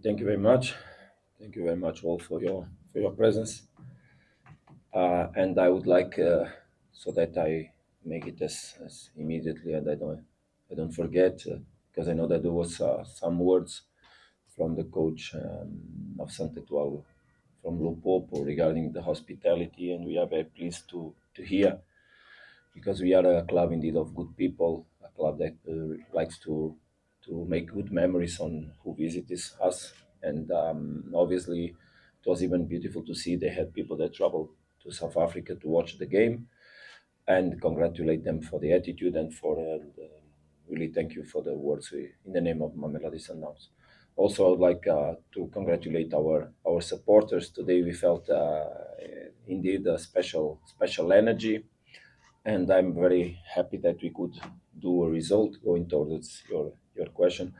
Thank you very much. Thank you very much all for your presence. And I would like so that I make it as immediately and I don't forget because I know that there was some words from the coach of Saint-Éloi from Lupopo regarding the hospitality, and we are very pleased to hear because we are a club indeed of good people, a club that likes to make good memories on who visits us, and obviously it was even beautiful to see they had people that traveled to South Africa to watch the game, and congratulate them for the attitude and for really thank you for the words in the name of Mamelodi Sundowns. Also, I would like to congratulate our supporters. Today we felt indeed a special energy, and I'm very happy that we could do a result going towards your question,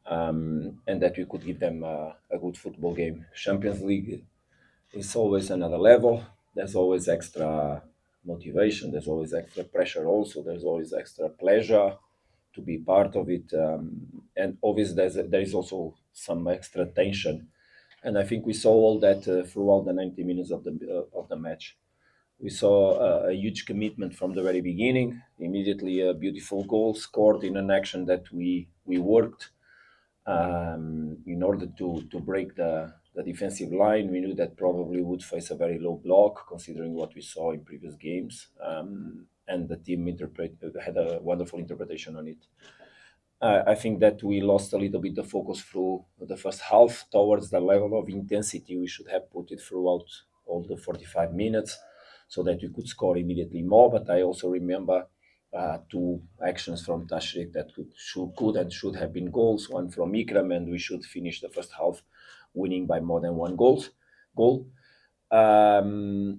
and that we could give them a good football game. Champions League is always another level. There's always extra motivation. There's always extra pressure. Also, there's always extra pleasure to be part of it, and obviously there is also some extra tension. And I think we saw all that throughout the 90 minutes of the match. We saw a huge commitment from the very beginning. Immediately, a beautiful goal scored in an action that we worked in order to break the defensive line. We knew that probably would face a very low block, considering what we saw in previous games, and the team had a wonderful interpretation on it. I think that we lost a little bit of focus through the first half towards the level of intensity we should have put it throughout all the 45 minutes so that we could score immediately more. But I also remember two actions from Tashrik that could and should have been goals, one from Ikram, and we should finish the first half winning by more than one goal.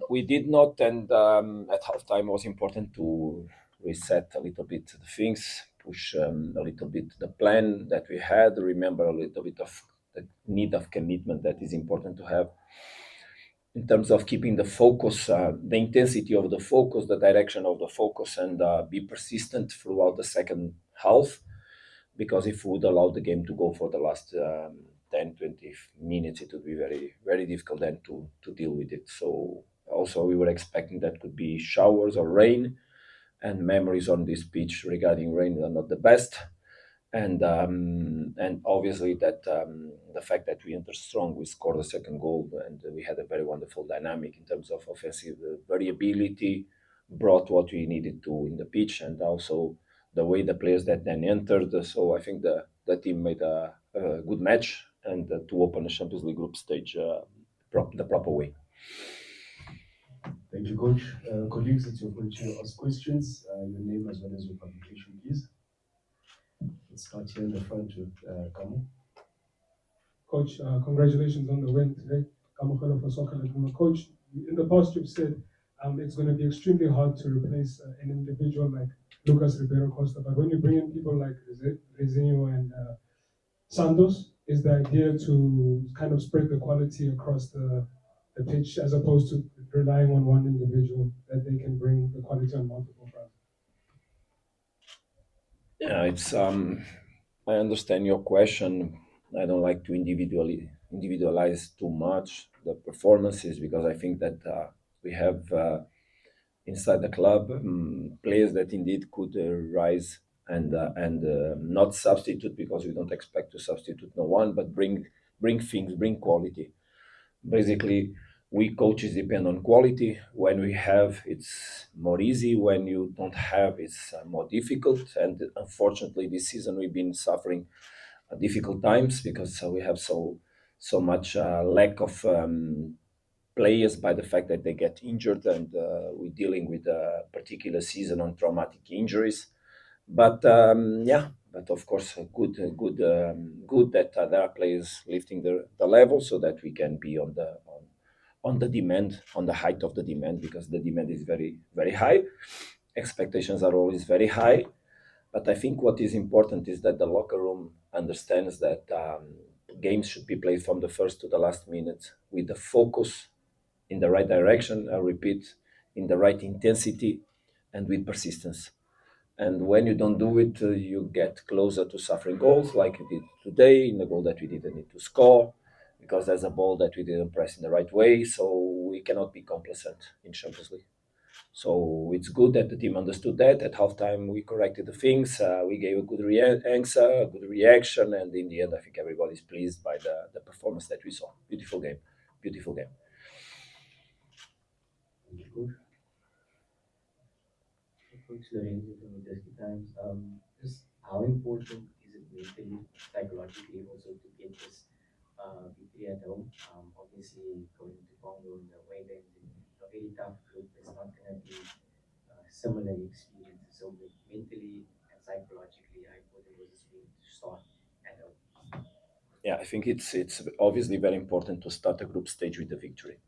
We did not, and at halftime it was important to reset a little bit the things, push a little bit the plan that we had, remember a little bit of the need of commitment that is important to have in terms of keeping the focus, the intensity of the focus, the direction of the focus, and be persistent throughout the second half. Because if we would allow the game to go for the last 10, 20 minutes, it would be very, very difficult then to deal with it. So also we were expecting that could be showers or rain, and memories on this pitch regarding rain are not the best. And obviously that the fact that we entered strong, we scored the second goal, and we had a very wonderful dynamic in terms of offensive variability, brought what we needed to in the pitch, and also the way the players that then entered. So I think the team made a good match and to open the Champions League group stage the proper way. Thank you, Coach. Colleagues, it's your turn to ask questions. Your name as well as your publication, please. Let's start here in the front with Kamu. Coach, congratulations on the win today. Kamu Khalo for Soccer Laduma. Coach, in the past you've said it's going to be extremely hard to replace an individual like Lucas Ribeiro Costa, but when you bring in people like Rezinho and Santos, is the idea to kind of spread the quality across the pitch as opposed to relying on one individual, that they can bring the quality on multiple fronts? Yeah, it's I understand your question. I don't like to individualize too much the performances because I think that we have inside the club players that indeed could rise and not substitute, because we don't expect to substitute no one, but bring things, bring quality. Basically, we coaches depend on quality. When we have, it's more easy. When you don't have, it's more difficult. And unfortunately, this season we've been suffering difficult times because we have so much lack of players by the fact that they get injured, and we're dealing with a particular season on traumatic injuries. But yeah, but of course, good that there are players lifting the level so that we can be on the demand, on the height of the demand, because the demand is very, very high. Expectations are always very high. But I think what is important is that the locker room understands that games should be played from the first to the last minute with the focus in the right direction. I repeat, in the right intensity and with persistence. And when you don't do it, you get closer to suffering goals, like you did today in the goal that we didn't need to score, because there's a ball that we didn't press in the right way. So we cannot be complacent in Champions League. So it's good that the team understood that. At halftime, we corrected the things. We gave a good answer, a good reaction, and in the end, I think everybody's pleased by the performance that we saw. Beautiful game, beautiful game. Coach Lorenzo from the Dusky Times. Just how important is it mentally, psychologically also to get this victory at home? Obviously, going to Congo in the away games in a very tough group, it's not going to be similar experiences. So mentally and psychologically, how important was this win to start at home? Yeah, I think it's obviously very important to start a group stage with a victory.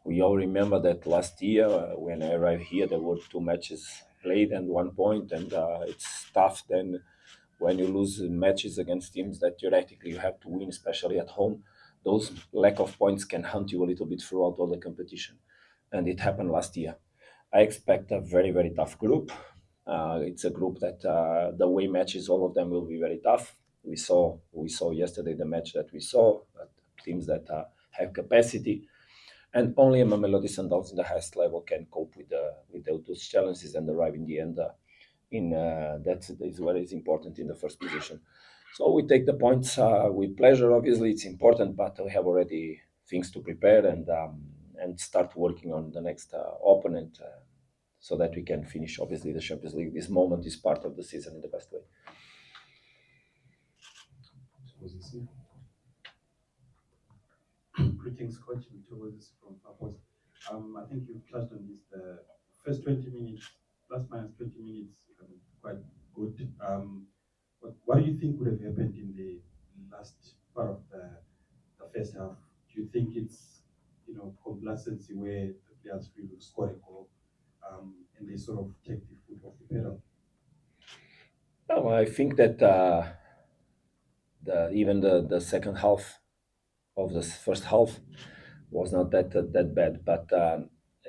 We all remember that last year when I arrived here, there were 2 matches played and 1 point, and it's tough then when you lose matches against teams that theoretically you have to win, especially at home. Those lack of points can hunt you a little bit throughout all the competition, and it happened last year. I expect a very, very tough group. It's a group that the way matches, all of them will be very tough. We saw yesterday the match that we saw, teams that have capacity, and only a Mamelodi Sundowns in the highest level can cope with those challenges and arrive in the end in that is what is important in the first position. So we take the points with pleasure. Obviously, it's important, but we have already things to prepare and start working on the next opponent so that we can finish. Obviously, the Champions League. This moment is part of the season in the best way. Greetings, Coach. Victor Moses from Papos. I think you've touched on this. The first 20 minutes, plus minus 20 minutes, quite good. What do you think would have happened in the last part of the first half? Do you think it's complacency where the players feel to score a goal and they sort of take the foot off the pedal? No, I think that even the second half of the first half was not that bad. But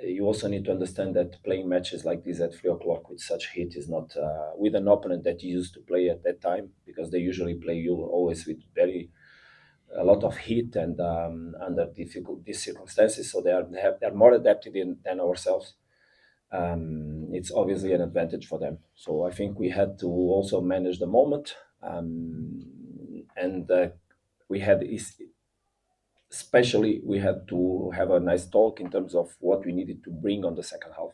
you also need to understand that playing matches like this at 3 o'clock with such heat is not with an opponent that you used to play at that time, because they usually play you always with a lot of heat and under difficult these circumstances. So they're more adapted than ourselves. It's obviously an advantage for them. So I think we had to also manage the moment, and we had especially we had to have a nice talk in terms of what we needed to bring on the second half.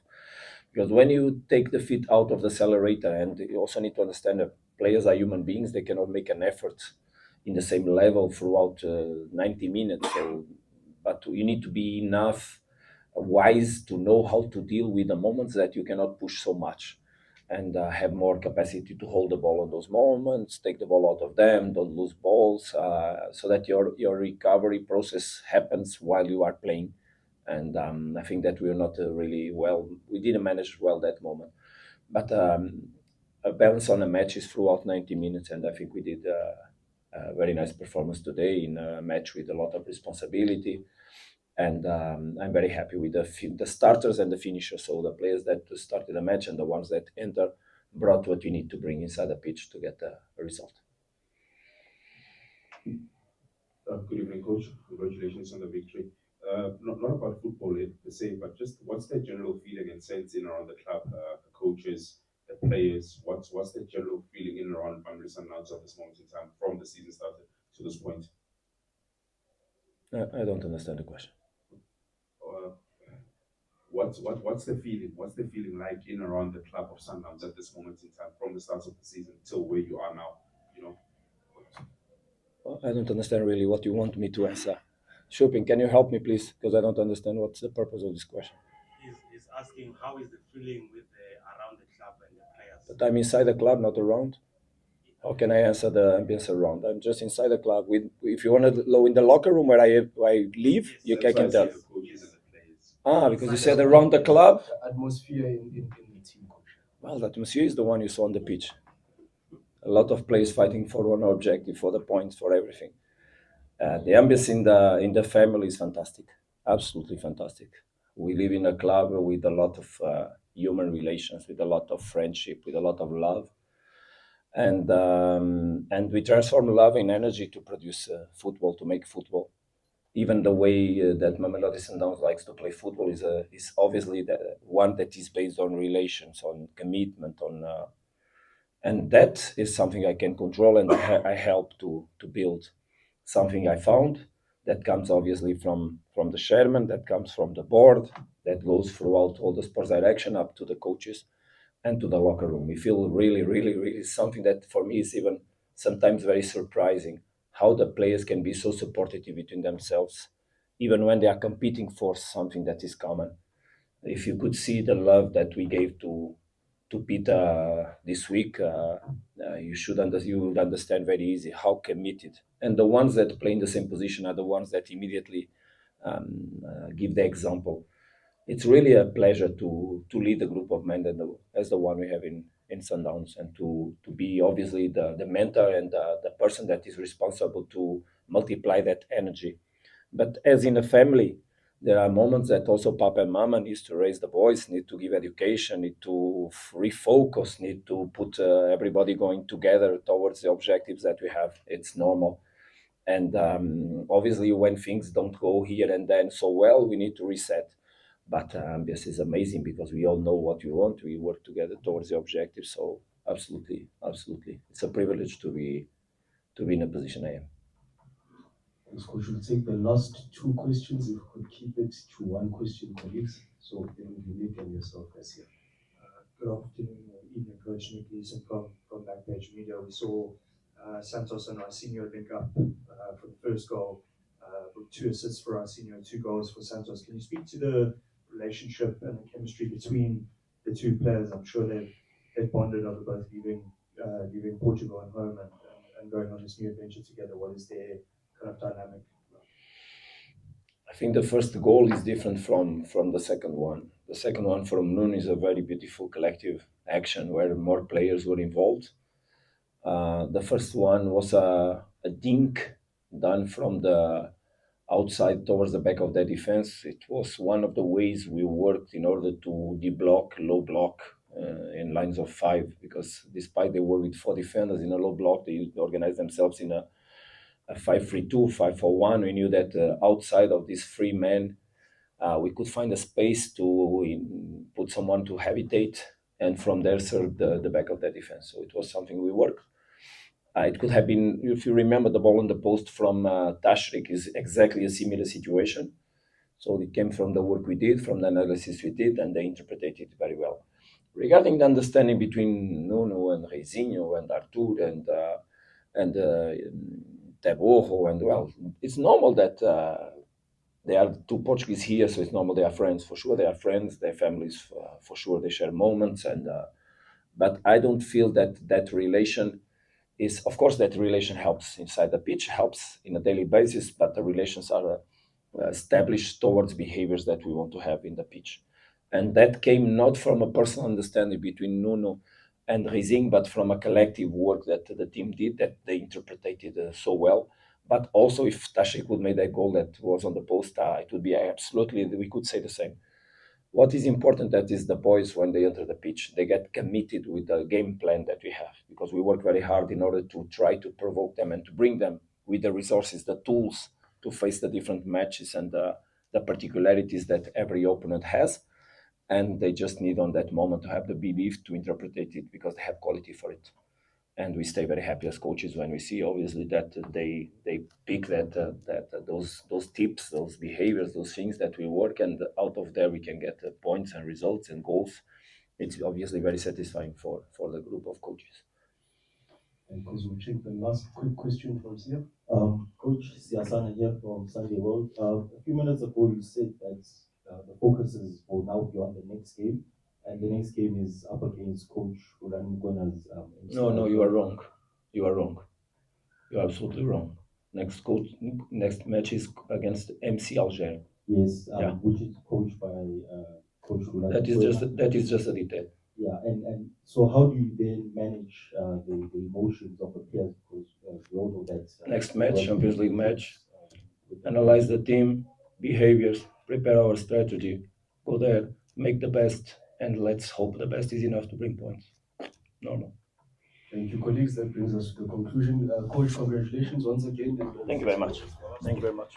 Because when you take the feet out of the accelerator, and you also need to understand that players are human beings, they cannot make an effort in the same level throughout 90 minutes. So, but you need to be enough wise to know how to deal with the moments that you cannot push so much, and have more capacity to hold the ball on those moments, take the ball out of them, don't lose balls, so that your recovery process happens while you are playing. And I think that we are not really well. We didn't manage well that moment, but a balance on a match is throughout 90 minutes, and I think we did a very nice performance today in a match with a lot of responsibility. And I'm very happy with the starters and the finishers. So the players that started the match and the ones that enter brought what you need to bring inside the pitch to get a result. Good evening, Coach. Congratulations on the victory. Not about football per se, but just what's the general feeling and sense in around the club, the coaches, the players? What's the general feeling in around Mamelodi Sundowns at this moment in time from the season started to this point? I don't understand the question. What's the feeling? What's the feeling like in around the club of Sundowns at this moment in time, from the start of the season till where you are now? I don't understand really what you want me to answer. Shupin, can you help me, please? Because I don't understand what's the purpose of this question. He's asking how is the feeling with around the club and the players. But I'm inside the club, not around. How can I answer the ambience around? I'm just inside the club. If you want to know in the locker room where I live, Yes, you That's can why I tell. say the coaches and the players. Because you said around the club. The atmosphere in the team, coach. Well, the atmosphere is the one you saw on the pitch. A lot of players fighting for one objective, for the points, for everything. The ambience in the family is fantastic, absolutely fantastic. We live in a club with a lot of human relations, with a lot of friendship, with a lot of love, and we transform love in energy to produce football, to make football. Even the way that Mamelodi Sundowns likes to play football is obviously the one that is based on relations, on commitment, and that is something I can control, and I help to build. Something I found that comes obviously from the chairman, that comes from the board, that goes throughout all the sports direction up to the coaches and to the locker room. We feel really, really, really something that for me is even sometimes very surprising, how the players can be so supportive between themselves, even when they are competing for something that is common. If you could see the love that we gave to Peter this week, you would understand very easy how committed. And the ones that play in the same position are the ones that immediately give the example. It's really a pleasure to lead a group of men as the one we have in Sundowns, and to be obviously the mentor and the person that is responsible to multiply that energy. But as in a family, there are moments that also Papa and Mama needs to raise the voice, need to give education, need to refocus, need to put everybody going together towards the objectives that we have. It's normal. And obviously, when things don't go here and then so well, we need to reset. But this is amazing because we all know what we want. We work together towards the objective. So absolutely, absolutely, it's a privilege to be in a position I am. Thanks, Coach. We'll take the last two questions. If we could keep it to one question, colleagues. So then Nick and yourself, Garcia. Good afternoon or evening, Coach Nick Leeson from Backpage Media. We saw Santos and Arsenio link up for the first goal, with 2 assists for Arsenio, 2 goals for Santos. Can you speak to the relationship and the chemistry between the 2 players? I'm sure they've bonded over both leaving Portugal and home and going on this new adventure together. What is their kind of dynamic? I think the first goal is different from the second one. The second one from Nuno is a very beautiful collective action where more players were involved. The first one was a dink done from the outside towards the back of the defense. It was one of the ways we worked in order to de-block, low block in lines of 5, because despite they were with 4 defenders in a low block, they organized themselves in a 5-3-2, 5-4-1. We knew that outside of these 3 men, we could find a space to put someone to habitate, and from there serve the back of the defense. So it was something we worked. It could have been, if you remember, the ball on the post from Tashrik is exactly a similar situation. So it came from the work we did, from the analysis we did, and they interpreted it very well. Regarding the understanding between Nuno and Reizinho and Artur and Teboho, and well, it's normal that they are 2 Portuguese here, so it's normal they are friends. For sure, they are friends. Their families, for sure, they share moments, and but I don't feel that relation is, of course, that relation helps inside the pitch, helps in a daily basis, but the relations are established towards behaviors that we want to have in the pitch. And that came not from a personal understanding between Nuno and Rizing, but from a collective work that the team did, that they interpreted so well. But also, if Tashik would make that goal that was on the post, it would be absolutely, we could say the same. What is important that is the boys, when they enter the pitch, they get committed with the game plan that we have, because we work very hard in order to try to provoke them and to bring them with the resources, the tools to face the different matches and the particularities that every opponent has. And they just need on that moment to have the belief to interpret it, because they have quality for it. And we stay very happy as coaches when we see obviously that they pick those tips, those behaviors, those things that we work, and out of there we can get points and results and goals. It's obviously very satisfying for the group of coaches. And because we'll take the last quick question from Sia. Coach Siasana here from Sunday World. A few minutes ago, you said that the focus will now be on the next game, and the next game is up against Coach Rudan Mkona's. No, you are wrong. You are wrong. You are absolutely wrong. Next match is against MC Alger. Yes, Yeah. which is coached by Coach Rudan. That is just a detail. Yeah, and so how do you then manage the emotions of the players? Because we all know that Next match, Champions League match, analyze the team, behaviors, prepare our strategy, go there, make the best, and let's hope the best is enough to bring points. Normal. Thank you, colleagues. That brings us to the conclusion. Coach, congratulations once again. Thank you very much. Thank you very much.